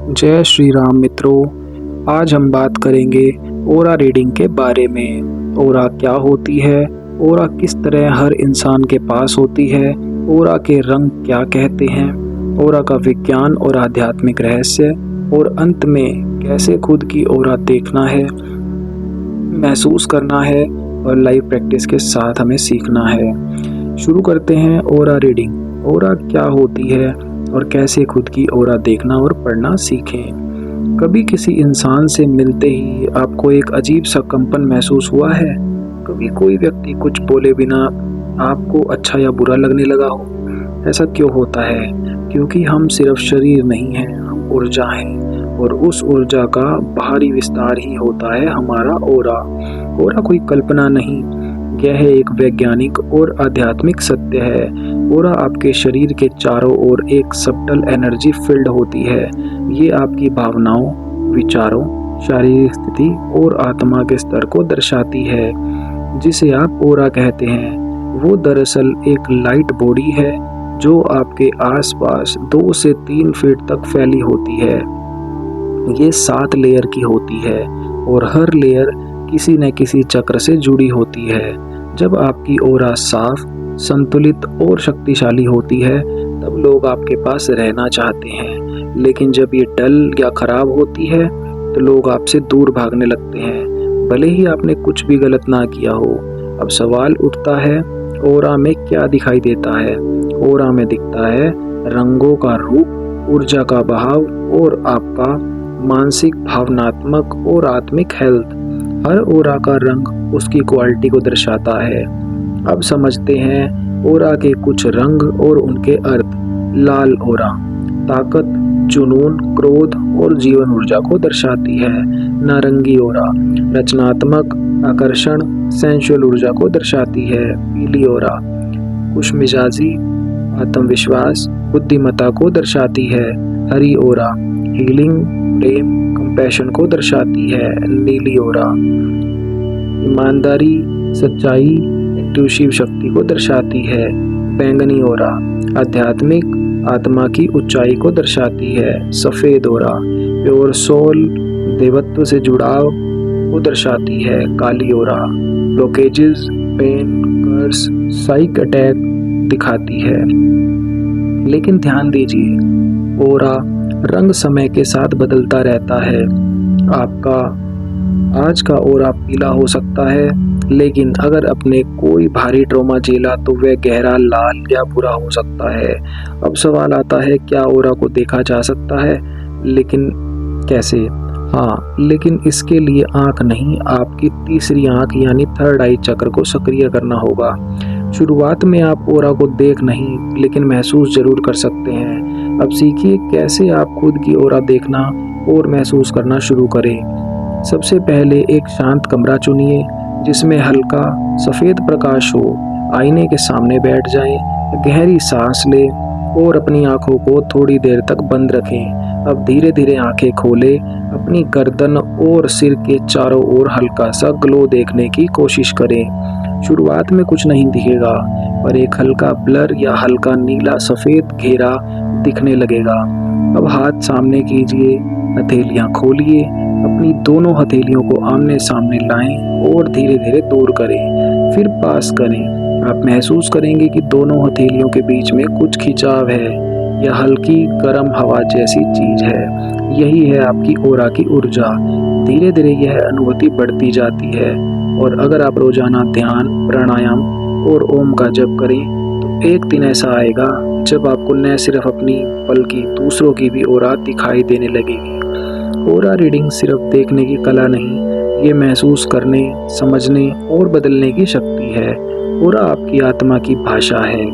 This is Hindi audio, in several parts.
जय श्री राम मित्रों। आज हम बात करेंगे ओरा रीडिंग के बारे में। ओरा क्या होती है, ओरा किस तरह हर इंसान के पास होती है, ओरा के रंग क्या कहते हैं, ओरा का विज्ञान और आध्यात्मिक रहस्य, और अंत में कैसे खुद की ओरा देखना है, महसूस करना है और लाइव प्रैक्टिस के साथ हमें सीखना है। शुरू करते हैं ओरा रीडिंग। ओरा क्या होती है और कैसे खुद की ओरा देखना और पढ़ना सीखें। कभी किसी इंसान से मिलते ही आपको एक अजीब सा कंपन महसूस हुआ है? कभी कोई व्यक्ति कुछ बोले बिना आपको अच्छा या बुरा लगने लगा हो? ऐसा क्यों होता है? क्योंकि हम सिर्फ शरीर नहीं हैं, हम ऊर्जा हैं, और उस ऊर्जा का बाहरी विस्तार ही होता है हमारा ओरा। ओरा कोई कल्पना नहीं, यह एक वैज्ञानिक और आध्यात्मिक सत्य है। ओरा आपके शरीर के चारों ओर एक सबटल एनर्जी फील्ड होती है। ये आपकी भावनाओं, विचारों, शारीरिक स्थिति और आत्मा के स्तर को दर्शाती है, जिसे आप ओरा कहते हैं। वो दरअसल एक लाइट बॉडी है जो आपके आसपास 2 से 3 फीट तक फैली होती है। ये 7 लेयर की होती है और हर लेयर किसी न किसी चक्र से जुड़ी होती है। जब आपकी ओरा साफ, संतुलित और शक्तिशाली होती है तब लोग आपके पास रहना चाहते हैं, लेकिन जब ये डल या खराब होती है तो लोग आपसे दूर भागने लगते हैं, भले ही आपने कुछ भी गलत ना किया हो। अब सवाल उठता है, ओरा में क्या दिखाई देता है? ओरा में दिखता है रंगों का रूप, ऊर्जा का बहाव और आपका मानसिक, भावनात्मक और आत्मिक हेल्थ। हर ओरा का रंग उसकी क्वालिटी को दर्शाता है। अब समझते हैं ओरा के कुछ रंग और उनके अर्थ। लाल ओरा ताकत, जुनून, क्रोध और जीवन ऊर्जा को दर्शाती है। नारंगी ओरा रचनात्मक, आकर्षण, सेंसुअल ऊर्जा को दर्शाती है। पीली ओरा खुशमिजाजी, आत्मविश्वास, बुद्धिमत्ता को दर्शाती है। हरी ओरा हीलिंग, प्रेम, कंपैशन को दर्शाती है। नीली ओरा ईमानदारी, सच्चाई, इंट्यूटिव शक्ति को दर्शाती है। बैंगनी ओरा आध्यात्मिक, आत्मा की ऊंचाई को दर्शाती है। सफेद ओरा प्योर सोल, देवत्व से जुड़ाव को दर्शाती है। काली ओरा ब्लॉकेजेस, पेन, कर्स, साइक अटैक दिखाती है। लेकिन ध्यान दीजिए, ओरा रंग समय के साथ बदलता रहता है। आपका आज का ओरा पीला हो सकता है, लेकिन अगर आपने कोई भारी ट्रॉमा झेला तो वह गहरा लाल या बुरा हो सकता है। अब सवाल आता है, क्या ओरा को देखा जा सकता है? लेकिन कैसे? हाँ, लेकिन इसके लिए आंख नहीं, आपकी तीसरी आंख यानी थर्ड आई चक्र को सक्रिय करना होगा। शुरुआत में आप ओरा को देख नहीं, लेकिन महसूस जरूर कर सकते हैं। अब सीखिए कैसे आप खुद की ओरा देखना और महसूस करना शुरू करें। सबसे पहले एक शांत कमरा चुनिए जिसमें हल्का सफ़ेद प्रकाश हो। आईने के सामने बैठ जाएं, गहरी सांस लें और अपनी आंखों को थोड़ी देर तक बंद रखें। अब धीरे धीरे आंखें खोलें। अपनी गर्दन और सिर के चारों ओर हल्का सा ग्लो देखने की कोशिश करें। शुरुआत में कुछ नहीं दिखेगा, पर एक हल्का ब्लर या हल्का नीला सफ़ेद घेरा दिखने लगेगा। अब हाथ सामने कीजिए, हथेलियाँ खोलिए, अपनी दोनों हथेलियों को आमने सामने लाएं और धीरे धीरे दूर करें, फिर पास करें। आप महसूस करेंगे कि दोनों हथेलियों के बीच में कुछ खिंचाव है या हल्की गर्म हवा जैसी चीज है। यही है आपकी ओरा की ऊर्जा। धीरे धीरे यह अनुभूति बढ़ती जाती है, और अगर आप रोजाना ध्यान, प्राणायाम और ओम का जप करें तो एक दिन ऐसा आएगा जब आपको न सिर्फ अपनी बल्कि दूसरों की भी ओरा दिखाई देने लगेगी। ओरा रीडिंग सिर्फ देखने की कला नहीं, ये महसूस करने, समझने और बदलने की शक्ति है। ओरा आपकी आत्मा की भाषा है।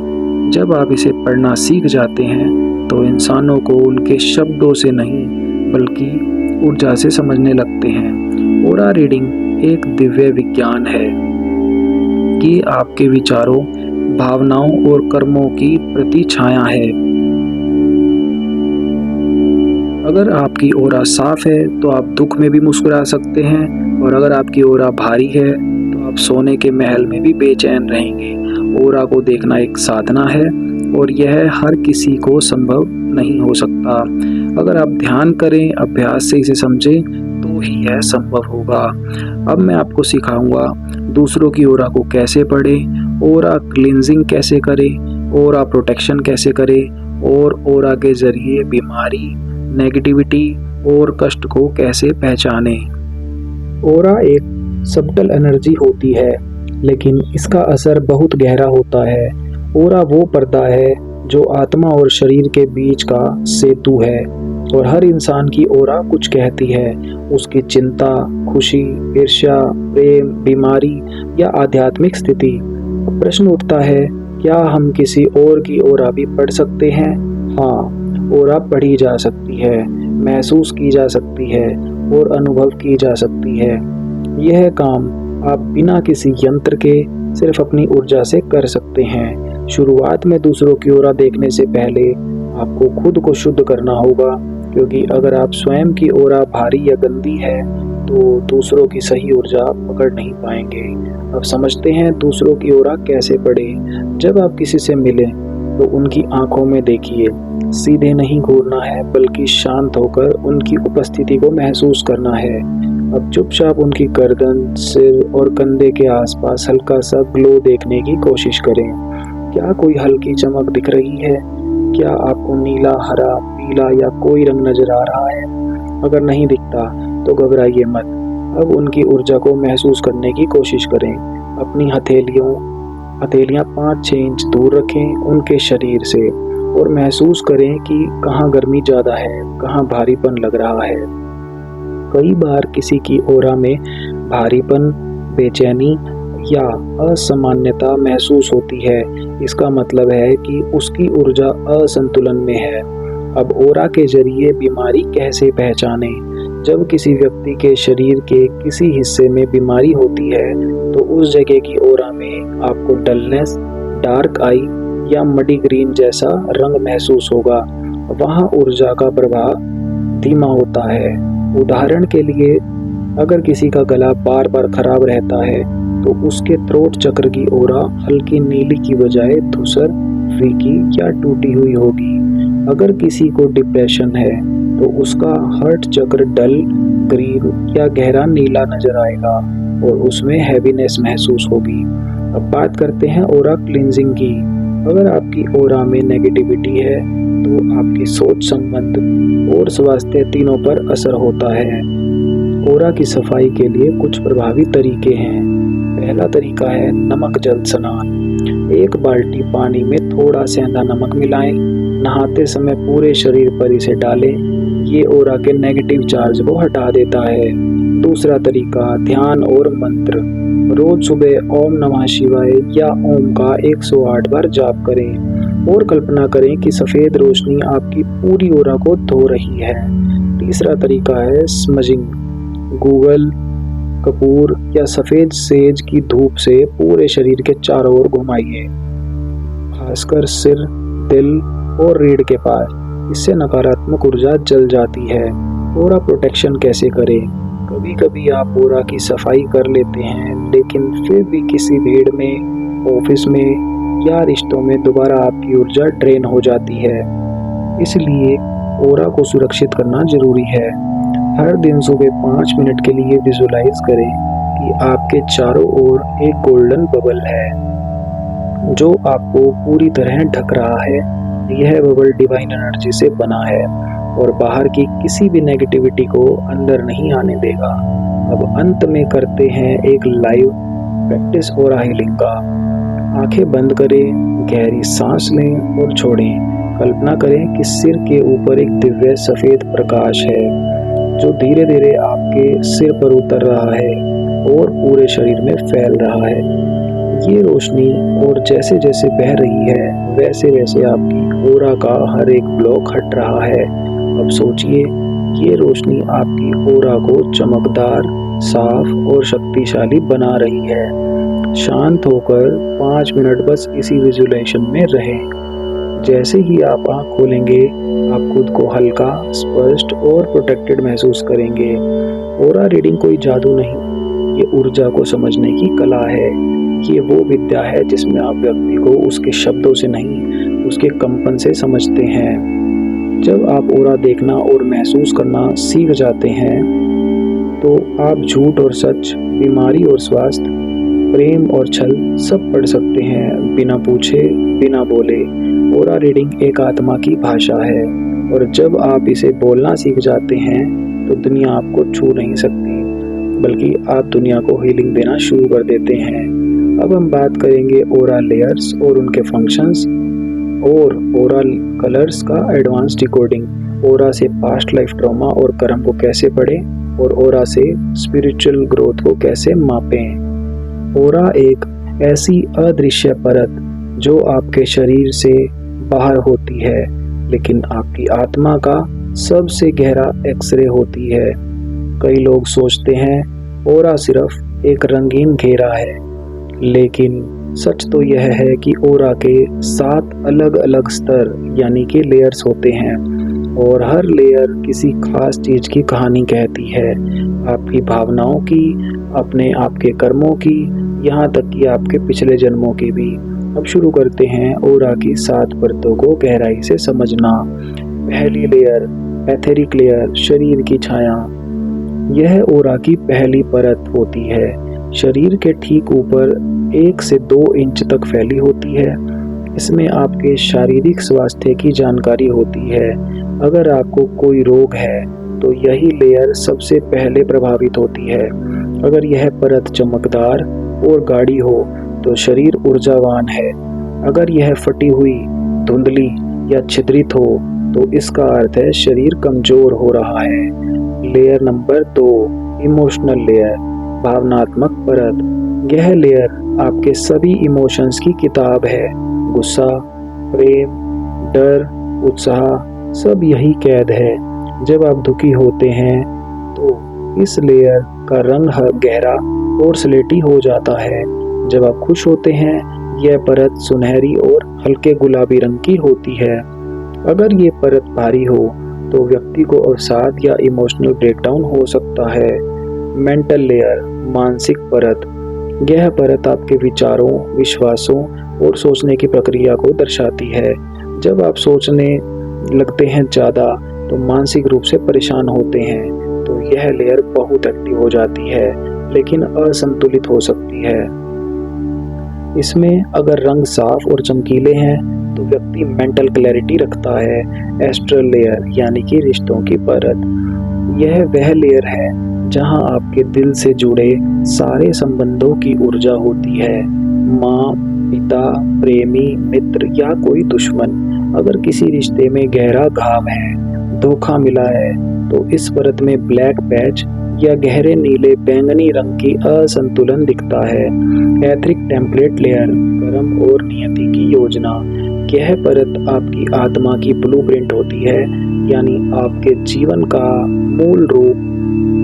जब आप इसे पढ़ना सीख जाते हैं तो इंसानों को उनके शब्दों से नहीं बल्कि ऊर्जा से समझने लगते हैं। ओरा रीडिंग एक दिव्य विज्ञान है। ये आपके विचारों, भावनाओं और कर्मों की प्रति छाया है। अगर आपकी ओरा साफ है तो आप दुख में भी मुस्कुरा सकते हैं, और अगर आपकी ओरा भारी है तो आप सोने के महल में भी बेचैन रहेंगे। ओरा को देखना एक साधना है और यह हर किसी को संभव नहीं हो सकता। अगर आप ध्यान करें, अभ्यास से इसे समझें, तो ही यह संभव होगा। अब मैं आपको सिखाऊंगा दूसरों की ऑरा को कैसे पढ़ें, ऑरा क्लींजिंग कैसे करें, ऑरा प्रोटेक्शन कैसे करें और ऑरा के जरिए बीमारी, नेगेटिविटी और कष्ट को कैसे पहचानें। ऑरा एक सबटल एनर्जी होती है, लेकिन इसका असर बहुत गहरा होता है। ऑरा वो पर्दा है जो आत्मा और शरीर के बीच का सेतु है, और हर इंसान की ऑरा कुछ कहती है। उसकी चिंता, खुशी, ईर्ष्या, प्रेम, बीमारी या आध्यात्मिक स्थिति। प्रश्न उठता है, क्या हम किसी और की ऑरा भी पढ़ सकते हैं? हाँ, ऑरा पढ़ी जा सकती है, महसूस की जा सकती है और अनुभव की जा सकती है। यह काम आप बिना किसी यंत्र के सिर्फ अपनी ऊर्जा से कर सकते हैं। शुरुआत में दूसरों की ऑरा देखने से पहले आपको खुद को शुद्ध करना होगा, क्योंकि अगर आप स्वयं की ऑरा भारी या गंदी है तो दूसरों की सही ऊर्जा पकड़ नहीं पाएंगे। अब समझते हैं दूसरों की ऑरा कैसे पढ़ें। जब आप किसी से मिलें तो उनकी आंखों में देखिए। सीधे नहीं घूरना है, बल्कि शांत होकर उनकी उपस्थिति को महसूस करना है। अब चुपचाप उनकी गर्दन, सिर और कंधे के आसपास हल्का सा ग्लो देखने की कोशिश करें। क्या कोई हल्की चमक दिख रही है? क्या आपको नीला, हरा, पीला या कोई रंग नजर आ रहा है? अगर नहीं दिखता तो घबराइए मत। अब उनकी ऊर्जा को महसूस करने की कोशिश करें। अपनी हथेलियां 5-6 इंच दूर रखें उनके शरीर से और महसूस करें कि कहाँ गर्मी ज़्यादा है, कहाँ भारीपन लग रहा है। कई बार किसी की ऑरा में भारीपन, बेचैनी या असामान्यता महसूस होती है। इसका मतलब है कि उसकी ऊर्जा असंतुलन में है। अब ऑरा के जरिए बीमारी कैसे पहचानें? जब किसी व्यक्ति के शरीर के किसी हिस्से में बीमारी होती है तो उस जगह की ऑरा में आपको डलनेस, डार्क आई या मडी ग्रीन जैसा रंग महसूस होगा। वहाँ ऊर्जा का प्रवाह धीमा होता है। उदाहरण के लिए, अगर किसी का गला बार बार खराब रहता है तो उसके थ्रोट चक्र की ऑरा हल्की नीली की बजाय धूसर, फीकी या टूटी हुई होगी। अगर किसी को डिप्रेशन है तो उसका हार्ट चक्र डल ग्रीन या गहरा नीला नजर आएगा और उसमें हैवीनेस महसूस होगी। अब बात करते हैं ऑरा क्लींजिंग की। अगर आपकी ऑरा में नेगेटिविटी है तो आपकी सोच, संबंध और स्वास्थ्य तीनों पर असर होता है। ऑरा की सफाई के लिए कुछ प्रभावी तरीके हैं। पहला तरीका है नमक जल स्नान। 1 बाल्टी पानी में थोड़ा सेंधा नमक मिलाएं। नहाते समय पूरे शरीर पर इसे डालें। ये ऑरा के नेगेटिव चार्ज को हटा देता है। दूसरा तरीका ध्यान और मंत्र। रोज सुबह ओम नमः शिवाय या ओम का 108 बार जाप करें और कल्पना करें कि सफेद रोशनी आपकी पूरी ऑरा को धो रही है। तीसरा तरीका है स्मजिंग। गूगल, कपूर या सफेद सेज की धूप से पूरे शरीर के चारों ओर घुमाइए, खासकर सिर, दिल और रीढ़ के पास। इससे नकारात्मक ऊर्जा जल जाती है। ऑरा प्रोटेक्शन कैसे करें? कभी कभी आप ऑरा की सफाई कर लेते हैं, लेकिन फिर भी किसी भीड़ में, ऑफिस में या रिश्तों में दोबारा आपकी ऊर्जा ड्रेन हो जाती है। इसलिए ऑरा को सुरक्षित करना जरूरी है। हर दिन सुबह 5 मिनट के लिए विजुलाइज करें कि आपके चारों ओर एक गोल्डन बबल है जो आपको पूरी तरह ढक रहा है। यह बबल डिवाइन एनर्जी से बना है और बाहर की किसी भी नेगेटिविटी को अंदर नहीं आने देगा। अब अंत में करते हैं एक लाइव प्रैक्टिस ऑरा हीलिंग का। आंखें बंद करें, गहरी सांस लें और छोड़ें। कल्पना करें कि सिर के ऊपर एक दिव्य सफेद प्रकाश है जो धीरे धीरे आपके सिर पर उतर रहा है और पूरे शरीर में फैल रहा है। ये रोशनी और जैसे जैसे बह रही है वैसे वैसे आपकी ऑरा का हर एक ब्लॉक हट रहा है। अब सोचिए, ये रोशनी आपकी ऑरा को चमकदार, साफ और शक्तिशाली बना रही है। शांत होकर 5 मिनट बस इसी विजुलाइजेशन में रहें। जैसे ही आप आँख खोलेंगे, आप खुद को हल्का, स्पष्ट और प्रोटेक्टेड महसूस करेंगे। ऑरा रीडिंग कोई जादू नहीं, ये ऊर्जा को समझने की कला है। ये वो विद्या है जिसमें आप व्यक्ति को उसके शब्दों से नहीं, उसके कंपन से समझते हैं। जब आप ओरा देखना और महसूस करना सीख जाते हैं तो आप झूठ और सच, बीमारी और स्वास्थ्य, प्रेम और छल सब पढ़ सकते हैं बिना पूछे, बिना बोले। ओरा रीडिंग एक आत्मा की भाषा है और जब आप इसे बोलना सीख जाते हैं तो दुनिया आपको छू नहीं सकती, बल्कि आप दुनिया को हीलिंग देना शुरू कर देते हैं। अब हम बात करेंगे ओरा लेयर्स और उनके फंक्शंस और ओरा कलर्स का एडवांस डिकोडिंग। ओरा से पास्ट लाइफ ट्रॉमा और कर्म को कैसे पढ़ें और ओरा से स्पिरिचुअल ग्रोथ को कैसे मापें। ओरा एक ऐसी अदृश्य परत जो आपके शरीर से बाहर होती है, लेकिन आपकी आत्मा का सबसे गहरा एक्सरे होती है। कई लोग सोचते हैं ओरा सिर्फ एक रंगीन घेरा है, लेकिन सच तो यह है कि ओरा के 7 अलग अलग स्तर यानी कि लेयर्स होते हैं और हर लेयर किसी खास चीज की कहानी कहती है, आपकी भावनाओं की, अपने आपके कर्मों की, यहाँ तक कि आपके पिछले जन्मों की भी। अब शुरू करते हैं ओरा की 7 परतों को गहराई से समझना। पहली लेयर एथेरिक लेयर, शरीर की छाया। यह ओरा की पहली परत होती है, शरीर के ठीक ऊपर 1 से 2 इंच तक फैली होती है। इसमें आपके शारीरिक स्वास्थ्य की जानकारी होती है। अगर आपको कोई रोग है तो यही लेयर सबसे पहले प्रभावित होती है। अगर यह परत चमकदार और गाढ़ी हो तो शरीर ऊर्जावान है। अगर यह फटी हुई, धुंधली या छिद्रित हो तो इसका अर्थ है शरीर कमजोर हो रहा है। लेयर नंबर 2 इमोशनल लेयर, भावनात्मक परत। यह लेयर आपके सभी इमोशंस की किताब है। गुस्सा, प्रेम, डर, उत्साह सब यही कैद है। जब आप दुखी होते हैं तो इस लेयर का रंग गहरा और स्लेटी हो जाता है। जब आप खुश होते हैं यह परत सुनहरी और हल्के गुलाबी रंग की होती है। अगर ये परत भारी हो तो व्यक्ति को अवसाद या इमोशनल ब्रेकडाउन हो सकता है। मेंटल लेयर, मानसिक परत। यह परत आपके विचारों, विश्वासों और सोचने की प्रक्रिया को दर्शाती है। जब आप सोचने लगते हैं ज़्यादा तो मानसिक रूप से परेशान होते हैं तो यह लेयर बहुत एक्टिव हो जाती है, लेकिन असंतुलित हो सकती है। इसमें अगर रंग साफ और चमकीले हैं तो व्यक्ति मेंटल क्लैरिटी रखता है। एस्ट्रल लेयर यानी कि रिश्तों की परत। यह वह लेयर है जहां आपके दिल से जुड़े सारे संबंधों की ऊर्जा होती है। माँ, पिता, प्रेमी, मित्र या कोई दुश्मन। अगर किसी रिश्ते में गहरा घाव है, धोखा मिला है तो इस परत में ब्लैक पैच या गहरे नीले बैंगनी रंग की असंतुलन दिखता है। एथरिक टेम्पलेट लेयर, कर्म और नियति की योजना। यह परत आपकी आत्मा की ब्लूप्रिंट होती है, यानी आपके जीवन का मूल रूप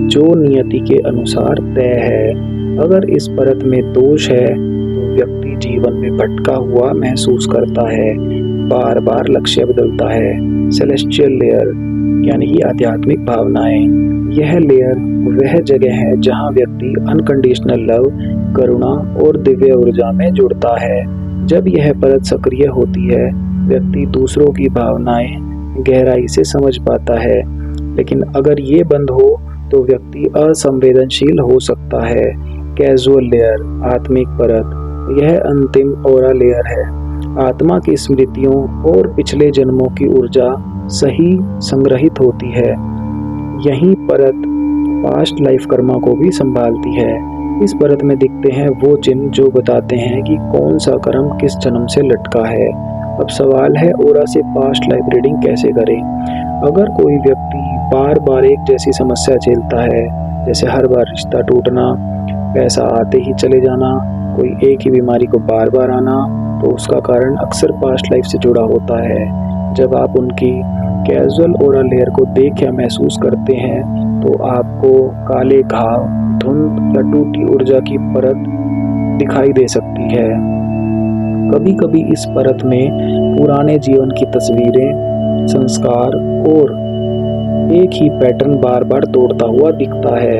जो नियति के अनुसार तय है। अगर इस परत में दोष है तो व्यक्ति जीवन में भटका हुआ महसूस करता है, बार बार लक्ष्य बदलता है। सेलेस्टियल लेयर यानी कि आध्यात्मिक भावनाएं। यह लेयर वह जगह है जहां व्यक्ति अनकंडीशनल लव, करुणा और दिव्य ऊर्जा में जुड़ता है। जब यह परत सक्रिय होती है व्यक्ति दूसरों की भावनाएं गहराई से समझ पाता है, लेकिन अगर ये बंद हो तो व्यक्ति असंवेदनशील हो सकता है। कैजुअल लेयर, आत्मिक परत। यह अंतिम ओरा लेयर है। आत्मा की स्मृतियों और पिछले जन्मों की ऊर्जा सही संग्रहित होती है। यही परत पास्ट लाइफ कर्मा को भी संभालती है। इस परत में दिखते हैं वो चिन्ह जो बताते हैं कि कौन सा कर्म किस जन्म से लटका है। अब सवाल है ओरा से पास्ट लाइफ रीडिंग कैसे करें। अगर कोई व्यक्ति बार बार एक जैसी समस्या झेलता है, जैसे हर बार रिश्ता टूटना, पैसा आते ही चले जाना, कोई एक ही बीमारी को बार बार आना, तो उसका कारण अक्सर पास्ट लाइफ से जुड़ा होता है। जब आप उनकी कैजुअल ओरा लेयर को देख या महसूस करते हैं तो आपको काले घाव, धुंध या टूटी ऊर्जा की परत दिखाई दे सकती है। कभी कभी इस परत में पुराने जीवन की तस्वीरें, संस्कार और एक ही पैटर्न बार बार दौड़ता हुआ दिखता है।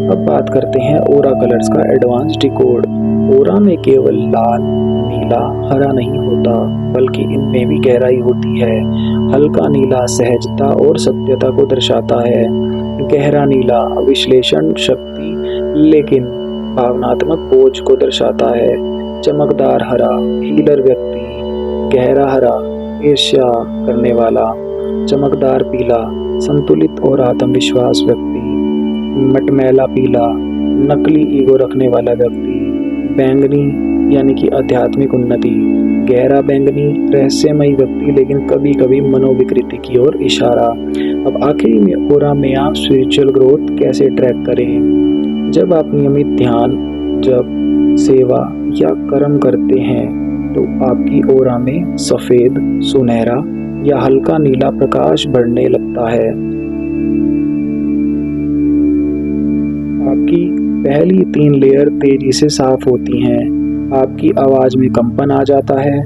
अब बात करते हैं ओरा कलर्स का एडवांस डिकोड। ओरा में केवल लाल, नीला, हरा नहीं होता, बल्कि इनमें भी गहराई होती है। हल्का नीला सहजता और सत्यता को दर्शाता है। गहरा नीला विश्लेषण शक्ति लेकिन भावनात्मक बोझ को दर्शाता है। चमकदार हरा हीलर व्यक्ति। गहरा हरा ईर्ष्या करने वाला। चमकदार पीला संतुलित और आत्मविश्वास व्यक्ति। मटमैला पीला नकली ईगो रखने वाला व्यक्ति। बैंगनी यानी कि आध्यात्मिक उन्नति। गहरा बैंगनी रहस्यमयी व्यक्ति लेकिन कभी कभी मनोविकृति की ओर इशारा। अब आखिरी में ओरा में आप स्पिरिचुअल ग्रोथ कैसे ट्रैक करें। जब आप नियमित ध्यान, जब सेवा या कर्म करते हैं तो आपकी ओरा में सफेद, सुनहरा या हल्का नीला प्रकाश बढ़ने लगता है। आपकी पहली 3 लेयर तेजी से साफ होती हैं। आपकी आवाज में कंपन आ जाता है।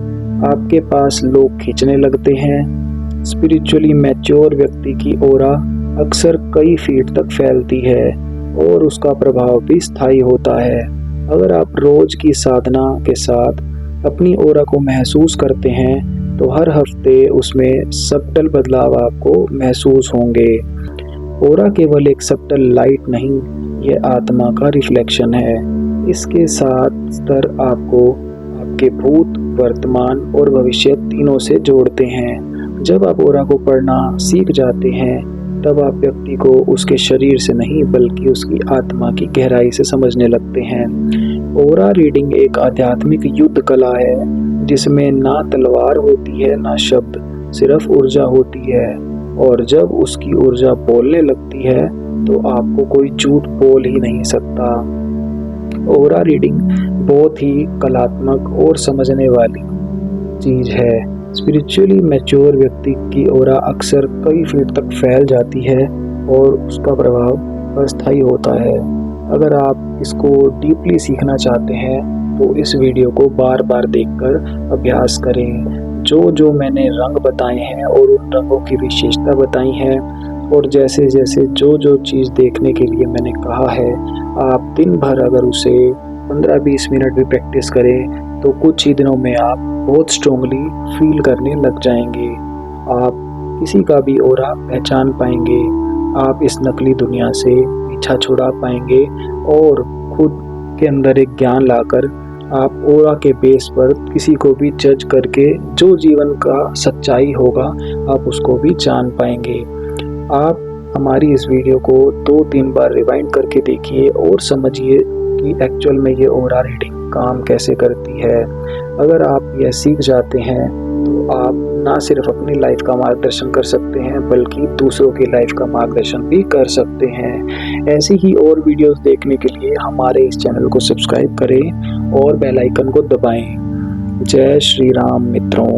आपके पास लोग खींचने लगते हैं। स्पिरिचुअली मैच्योर व्यक्ति की ओरा अक्सर कई फीट तक फैलती है और उसका प्रभाव भी स्थायी होता है। अगर आप रोज की साधना के साथ अपनी ओरा को महसूस करते हैं तो हर हफ्ते उसमें सब्टल बदलाव आपको महसूस होंगे। ओरा केवल एक सब्टल लाइट नहीं, यह आत्मा का रिफ्लेक्शन है। इसके 7 स्तर आपको आपके भूत, वर्तमान और भविष्य तीनों से जोड़ते हैं। जब आप ओरा को पढ़ना सीख जाते हैं तब आप व्यक्ति को उसके शरीर से नहीं बल्कि उसकी आत्मा की गहराई से समझने लगते हैं। ओरा रीडिंग एक आध्यात्मिक युद्ध कला है जिसमें ना तलवार होती है ना शब्द, सिर्फ ऊर्जा होती है। और जब उसकी ऊर्जा बोलने लगती है तो आपको कोई झूठ बोल ही नहीं सकता। ओरा रीडिंग बहुत ही कलात्मक और समझने वाली चीज है। स्पिरिचुअली मैच्योर व्यक्ति की ओरा अक्सर कई फीट तक फैल जाती है और उसका प्रभाव अस्थायी होता है। अगर आप इसको डीपली सीखना चाहते हैं तो इस वीडियो को बार बार देखकर अभ्यास करें। जो मैंने रंग बताए हैं और उन रंगों की विशेषता बताई है और जैसे जैसे जो चीज़ देखने के लिए मैंने कहा है, आप दिन भर अगर उसे 15-20 मिनट भी प्रैक्टिस करें तो कुछ ही दिनों में आप बहुत स्ट्रोंगली फील करने लग जाएंगे। आप किसी का भी ओरा पहचान पाएंगे। आप इस नकली दुनिया से पीछा छुड़ा पाएंगे और खुद के अंदर एक ज्ञान लाकर आप ओरा के बेस पर किसी को भी जज करके जो जीवन का सच्चाई होगा आप उसको भी जान पाएंगे। आप हमारी इस वीडियो को 2-3 बार रिवाइंड करके देखिए और समझिए कि एक्चुअल में ये ओरा रीडिंग काम कैसे करती है। अगर आप यह सीख जाते हैं तो आप ना सिर्फ अपनी लाइफ का मार्गदर्शन कर सकते हैं बल्कि दूसरों की लाइफ का मार्गदर्शन भी कर सकते हैं। ऐसी ही और वीडियोस देखने के लिए हमारे इस चैनल को सब्सक्राइब करें और बेल आइकन को दबाएं। जय श्री राम मित्रों।